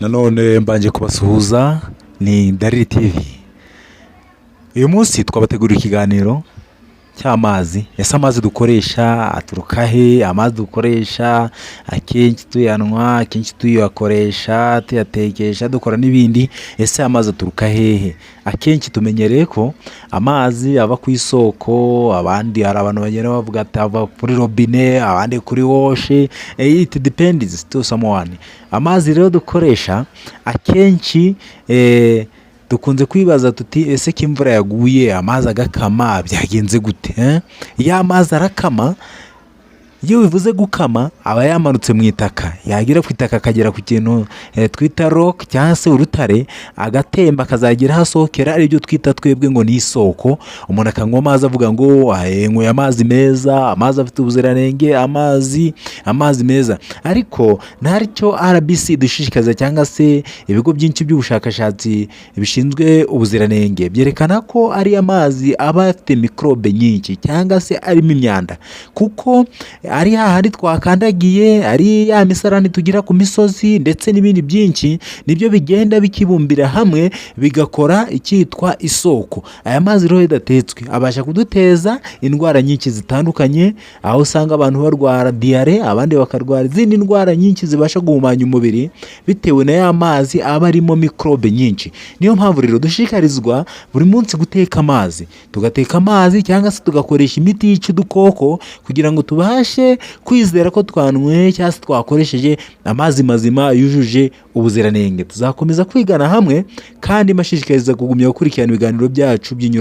Nanone mbanje kubasuhuza ni Dariri TV. Uyu munsi twabategurira ikiganiro cy'amazi. Ese amazi dukoresha aturuka he? Amazi dukoresha akenshi tuyanywa, akenshi tuyakoresha, tuyatekesha, dukora n'ibindi. Ese amazi aturuka hehe? Akenshi tumenyereye ko amazi ava ku isoko, abandi hari abantu bagenda bavuga ati ava kuri robine, abandi kuri washe. It depends to someone. Amazi rero dukoresha akenshi dukunze kwibaza tuti ese ko imvura yaguye amazi agakama byagenze gute? Iyo amazi arakama, iyo bivuze gukama aba yamanutse mu itaka, yagira ku itaka akagera ku kintu twita rock cyangwa se urutare, agatemba akazagira hasohokera, ari byo twita twebwe ngo ni isoko. Umuntu akanywa amazi avuga ngo nyweye amazi meza, amazi afite ubuziranenge, amazi meza. Ariko ntaricyo RBC dushishikaza cyangwa se ibigo byinshi by'ubushakashatsi bishinzwe ubuziranenge byerekana ko ari amazi aba afite mikrobe nyinshi cyangwa se arimo imyanda, kuko ari hahandi twakandagiye, ari ya misarani tugira ku misozi ndetse n'ibindi byinshi, nibyo bigenda bikibumbira hamwe bigakora icyitwa isoko. Aya mazi rero yadatetswe abasha kuduteza indwara nyinshi zitandukanye, aho usanga abantu barwara diare, abandi bakarwara izindi ndwara nyinshi zibasha guhumanya umubiri bitewe na ya mazi aba arimo mikrobe nyinshi. Niyo mpamvu rero dushikarizwa buri munsi guteka amazi, tugateka amazi cyangwa se tugakoresha imiti yica udukoko kugira ngo tubashe kwizera ko twanyweye cyangwa se twakoresheje amazi mazima yujuje ubuziranenge. Tuzakomeza kwigana hamwe kandi mbashishikariza kugumya gukurikirana ibiganiro byacu by'inyura